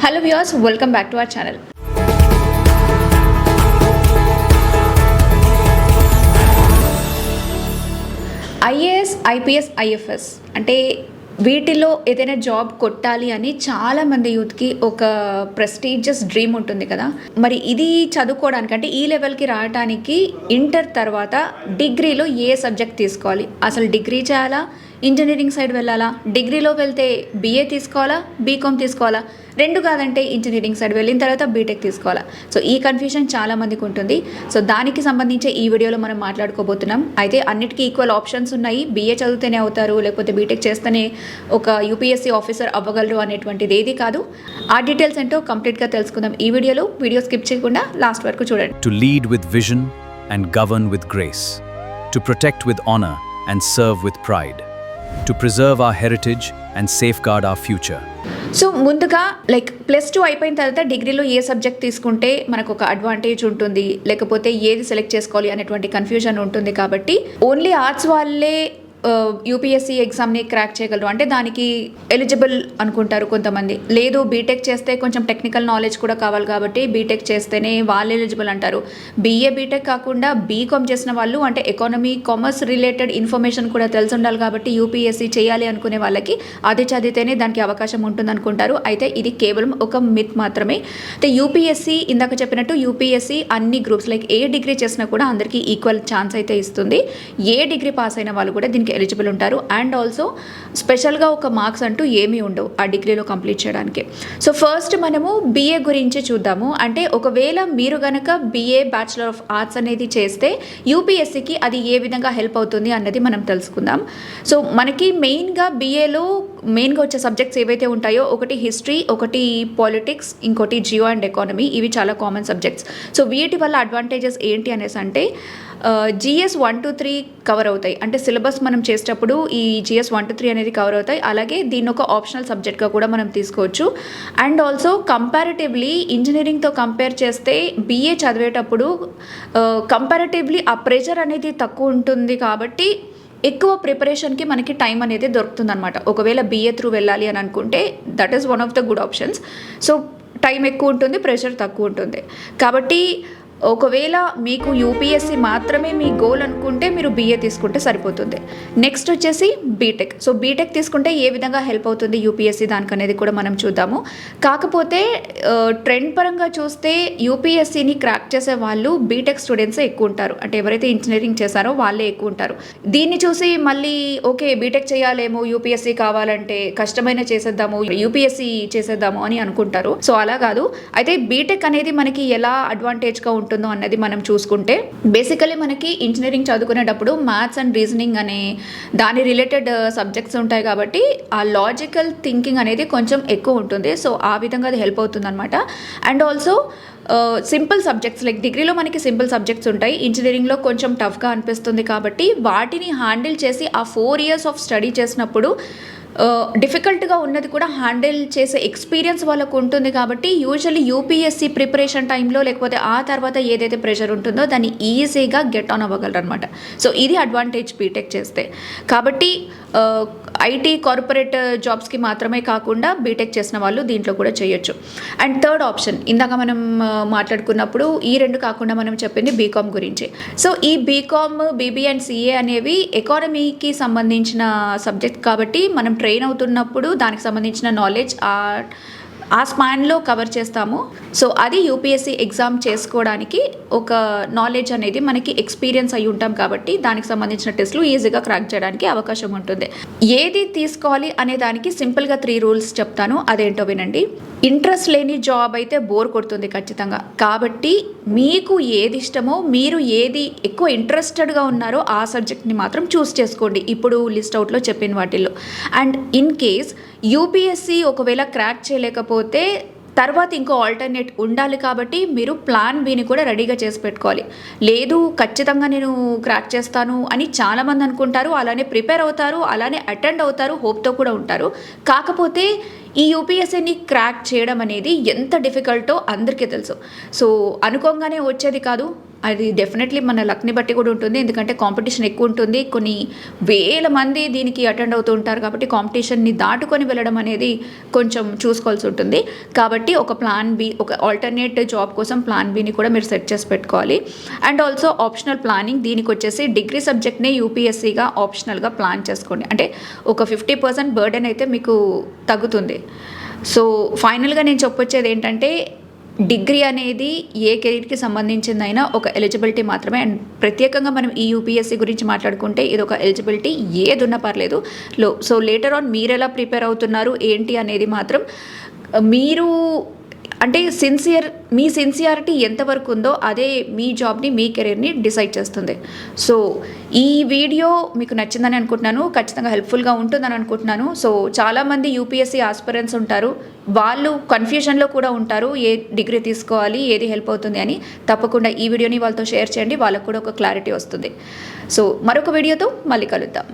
Hello viewers, welcome back to our channel. IAS, IPS, IFS అంటే వీటిలో ఏదైనా job కొట్టాలి అని చాలామంది యూత్కి ఒక ప్రెస్టీజియస్ డ్రీమ్ ఉంటుంది కదా. మరి ఇది చదువుకోవడానికి అంటే ఈ లెవెల్కి రావడానికి ఇంటర్ తర్వాత డిగ్రీలో ఏ సబ్జెక్ట్ తీసుకోవాలి, అసలు డిగ్రీ చేయాలా, ఇంజనీరింగ్ సైడ్ వెళ్ళాలా, డిగ్రీలో వెళ్తే బీఏ తీసుకోవాలా, బీకామ్ తీసుకోవాలా, రెండు కాదంటే ఇంజనీరింగ్ సైడ్ వెళ్ళిన తర్వాత బీటెక్ తీసుకోవాలా. సో ఈ కన్ఫ్యూజన్ చాలామందికి ఉంటుంది. సో దానికి సంబంధించి ఈ వీడియోలో మనం మాట్లాడుకోబోతున్నాం. అయితే అన్నిటికీ ఈక్వల్ ఆప్షన్స్ ఉన్నాయి. బీఏ చదివితేనే అవుతారు, లేకపోతే బీటెక్ చేస్తేనే ఒక యూపీఎస్సీ ఆఫీసర్ అవ్వగలరు అనేటువంటిది ఏది కాదు. ఆ డీటెయిల్స్ ఏంటో కంప్లీట్గా తెలుసుకుందాం ఈ వీడియోలో. వీడియో స్కిప్ చేయకుండా లాస్ట్ వరకు చూడండి. To lead with vision and govern with grace, to protect with honor and serve with pride, to preserve our heritage and safeguard our future. So ముందుగా +2 అయిపోయిన తర్వాత డిగ్రీలో ఏ సబ్జెక్ట్ తీసుకుంటే మనకు ఒక అడ్వాంటేజ్ ఉంటుంది, లేకపోతే ఏది సెలెక్ట్ చేసుకోవాలి అనేటువంటి కన్ఫ్యూజన్ ఉంటుంది. కాబట్టి ఓన్లీ ఆర్ట్స్ వాళ్ళే యూపీఎస్సీ ఎగ్జామ్ని క్రాక్ చేయగలరు, అంటే దానికి ఎలిజిబుల్ అనుకుంటారు కొంతమంది. లేదు బీటెక్ చేస్తే కొంచెం టెక్నికల్ నాలెడ్జ్ కూడా కావాలి కాబట్టి బీటెక్ చేస్తేనే వాళ్ళు ఎలిజిబుల్ అంటారు. బీఏ బీటెక్ కాకుండా బీకామ్ చేసిన వాళ్ళు, అంటే ఎకానమీ కామర్స్ రిలేటెడ్ ఇన్ఫర్మేషన్ కూడా తెలిసి ఉండాలి కాబట్టి యూపీఎస్సీ చేయాలి అనుకునే వాళ్ళకి అది చదివితేనే దానికి అవకాశం ఉంటుంది అనుకుంటారు. అయితే ఇది కేవలం ఒక మిత్ మాత్రమే. అయితే యూపీఎస్సీ ఇందాక చెప్పినట్టు యూపీఎస్సీ అన్ని గ్రూప్స్ ఏ డిగ్రీ చేసినా కూడా అందరికీ ఈక్వల్ ఛాన్స్ అయితే ఇస్తుంది. ఏ డిగ్రీ పాస్ అయిన వాళ్ళు కూడా దీనికి ఎలిజిబుల్ ఉంటారు. అండ్ ఆల్సో స్పెషల్గా ఒక మార్క్స్ అంటూ ఏమీ ఉండవు ఆ డిగ్రీలో కంప్లీట్ చేయడానికి. సో ఫస్ట్ మనము బీఏ గురించి చూద్దాము. అంటే ఒకవేళ మీరు గనక బీఏ బ్యాచిలర్ ఆఫ్ ఆర్ట్స్ అనేది చేస్తే యూపీఎస్సీకి అది ఏ విధంగా హెల్ప్ అవుతుంది అన్నది మనం తెలుసుకుందాం. సో మనకి మెయిన్గా బీఏలో మెయిన్గా వచ్చే సబ్జెక్ట్స్ ఏవైతే ఉంటాయో, ఒకటి హిస్టరీ, ఒకటి పాలిటిక్స్, ఇంకోటి జియో అండ్ ఎకానమీ. ఇవి చాలా కామన్ సబ్జెక్ట్స్. సో వీటి వల్ల అడ్వాంటేజెస్ ఏంటి అనేసి అంటే జిఎస్ 1 to 3 కవర్ అవుతాయి. అంటే సిలబస్ మనం చేసేటప్పుడు ఈ జిఎస్ 1 to 3 అనేది కవర్ అవుతాయి. అలాగే దీన్ని ఒక ఆప్షనల్ సబ్జెక్ట్గా కూడా మనం తీసుకోవచ్చు. అండ్ ఆల్సో కంపారిటివ్లీ ఇంజనీరింగ్తో కంపేర్ చేస్తే బీఏ చదివేటప్పుడు కంపారిటివ్లీ ఆ ప్రెషర్ అనేది తక్కువ ఉంటుంది కాబట్టి ఎక్కువ ప్రిపరేషన్కి మనకి టైం అనేది దొరుకుతుంది అనమాట. ఒకవేళ బీఏ త్రూ వెళ్ళాలి అని అనుకుంటే that is one of the good options. So time ఎక్కువ ఉంటుంది, ప్రెషర్ తక్కువ ఉంటుంది. కాబట్టి ఒకవేళ మీకు యూపీఎస్సీ మాత్రమే మీ గోల్ అనుకుంటే మీరు బీఏ తీసుకుంటే సరిపోతుంది. నెక్స్ట్ వచ్చేసి బీటెక్. సో బీటెక్ తీసుకుంటే ఏ విధంగా హెల్ప్ అవుతుంది యూపీఎస్సీ దానికి అనేది కూడా మనం చూద్దాము. కాకపోతే ట్రెండ్ పరంగా చూస్తే యూపీఎస్సీని క్రాక్ చేసే వాళ్ళు బీటెక్ స్టూడెంట్సే ఎక్కువ ఉంటారు. అంటే ఎవరైతే ఇంజనీరింగ్ చేశారో వాళ్ళే ఎక్కువ ఉంటారు. దీన్ని చూసి మళ్ళీ ఓకే బీటెక్ చేయాలేమో, యూపీఎస్సీ కావాలంటే కష్టమైన చేసేద్దాము, యూపీఎస్సీ చేసేద్దాము అని అనుకుంటారు. సో అలా కాదు. అయితే బీటెక్ అనేది మనకి ఎలా అడ్వాంటేజ్గా ఉంటుంది అన్నది మనం చూసుకుంటే, బేసికలీ మనకి ఇంజనీరింగ్ చదువుకునేటప్పుడు మ్యాథ్స్ అండ్ రీజనింగ్ అనే దాని రిలేటెడ్ సబ్జెక్ట్స్ ఉంటాయి కాబట్టి ఆ లాజికల్ థింకింగ్ అనేది కొంచెం ఎక్కువ ఉంటుంది. సో ఆ విధంగా అది హెల్ప్ అవుతుంది అనమాట. అండ్ ఆల్సో సింపుల్ సబ్జెక్ట్స్ డిగ్రీలో మనకి సింపుల్ సబ్జెక్ట్స్ ఉంటాయి, ఇంజనీరింగ్లో కొంచెం టఫ్గా అనిపిస్తుంది. కాబట్టి వాటిని హ్యాండిల్ చేసి ఆ 4 years ఆఫ్ స్టడీ చేసినప్పుడు డిఫికల్ట్గా ఉన్నది కూడా హ్యాండిల్ చేసే ఎక్స్పీరియన్స్ వాళ్ళకు ఉంటుంది. కాబట్టి యూజువల్లీ యూపీఎస్సీ ప్రిపరేషన్ టైంలో లేకపోతే ఆ తర్వాత ఏదైతే ప్రెషర్ ఉంటుందో దాన్ని ఈజీగా గెట్ ఆన్ అవ్వగలరు అనమాట. సో ఇది అడ్వాంటేజ్ బీటెక్ చేస్తే. కాబట్టి ఐటీ కార్పొరేట్ జాబ్స్కి మాత్రమే కాకుండా బీటెక్ చేసిన వాళ్ళు దీంట్లో కూడా చేయొచ్చు. అండ్ థర్డ్ ఆప్షన్ ఇందాక మనం మాట్లాడుకున్నప్పుడు ఈ రెండు కాకుండా మనం చెప్పింది బీకామ్ గురించి. సో ఈ బీకామ్, బీబీ అండ్ సిఏ అనేవి ఎకానమీకి సంబంధించిన సబ్జెక్ట్ కాబట్టి మనం ట్రైన్ అవుతున్నప్పుడు దానికి సంబంధించిన నాలెడ్జ్ ఆ స్పాన్లో కవర్ చేస్తాము. సో అది యూపీఎస్సీ ఎగ్జామ్ చేసుకోవడానికి ఒక నాలెడ్జ్ అనేది మనకి ఎక్స్పీరియన్స్ అయి ఉంటాం కాబట్టి దానికి సంబంధించిన టెస్ట్లు ఈజీగా క్రాక్ చేయడానికి అవకాశం ఉంటుంది. ఏది తీసుకోవాలి అనే దానికి సింపుల్గా 3 rules చెప్తాను, అదేంటో వినండి. ఇంట్రెస్ట్ లేని జాబ్ అయితే బోర్ కొడుతుంది ఖచ్చితంగా. కాబట్టి మీకు ఏది ఇష్టమో, మీరు ఏది ఎక్కువ ఇంట్రెస్టెడ్గా ఉన్నారో ఆ సబ్జెక్ట్ని మాత్రం చూస్ చేసుకోండి ఇప్పుడు లిస్ట్ అవుట్లో చెప్పిన వాటిల్లో. అండ్ ఇన్ కేస్ యూపీఎస్సీ ఒకవేళ క్రాక్ చేయలేకపోతే తర్వాత ఇంకో ఆల్టర్నేట్ ఉండాలి కాబట్టి మీరు ప్లాన్ బిని కూడా రెడీగా చేసి పెట్టుకోవాలి. లేదు ఖచ్చితంగా నేను క్రాక్ చేస్తాను అని చాలామంది అనుకుంటారు, అలానే ప్రిపేర్ అవుతారు, అలానే అటెండ్ అవుతారు, హోప్తో కూడా ఉంటారు. కాకపోతే ఈ యూపీఎస్సీని క్రాక్ చేయడం అనేది ఎంత డిఫికల్టో అందరికీ తెలుసు. సో అనుకోగానే వచ్చేది కాదు, అది డెఫినెట్లీ మన లక్ని బట్టి కూడా ఉంటుంది, ఎందుకంటే కాంపిటీషన్ ఎక్కువ ఉంటుంది, కొన్ని వేల మంది దీనికి అటెండ్ అవుతూ ఉంటారు కాబట్టి కాంపిటీషన్ని దాటుకొని వెళ్ళడం అనేది కొంచెం చూసుకోవాల్సి ఉంటుంది. కాబట్టి ఒక ప్లాన్ బి, ఒక ఆల్టర్నేట్ జాబ్ కోసం ప్లాన్ బిని కూడా మీరు సెట్ చేసి పెట్టుకోవాలి. అండ్ ఆల్సో ఆప్షనల్ ప్లానింగ్, దీనికి వచ్చేసి డిగ్రీ సబ్జెక్ట్నే యూపీఎస్సీగా ఆప్షనల్గా ప్లాన్ చేసుకోండి. అంటే ఒక 50% బర్డెన్ అయితే మీకు తగ్గుతుంది. సో ఫైనల్గా నేను చెప్పొచ్చేది ఏంటంటే డిగ్రీ అనేది ఏ కెరీర్కి సంబంధించిందైనా ఒక ఎలిజిబిలిటీ మాత్రమే. అండ్ ప్రత్యేకంగా మనం ఈ యూపీఎస్సీ గురించి మాట్లాడుకుంటే ఇది ఒక ఎలిజిబిలిటీ, ఏది ఉన్నా పర్లేదు. సో లేటర్ ఆన్ మీరు ఎలా ప్రిపేర్ అవుతున్నారు ఏంటి అనేది మాత్రం మీరు అంటే మీ సిన్సియారిటీ ఎంతవరకు ఉందో అదే మీ జాబ్ని, మీ కెరీర్ని డిసైడ్ చేస్తుంది. సో ఈ వీడియో మీకు నచ్చిందని అనుకుంటున్నాను, ఖచ్చితంగా హెల్ప్ఫుల్గా ఉంటుందని అనుకుంటున్నాను. సో చాలామంది యూపీఎస్సీ ఆస్పిరెంట్స్ ఉంటారు, వాళ్ళు కన్ఫ్యూజన్లో కూడా ఉంటారు, ఏ డిగ్రీ తీసుకోవాలి, ఏది హెల్ప్ అవుతుంది అని. తప్పకుండా ఈ వీడియోని వాళ్ళతో షేర్ చేయండి, వాళ్ళకు కూడా ఒక క్లారిటీ వస్తుంది. సో మరొక వీడియోతో మళ్ళీ కలుద్దాం.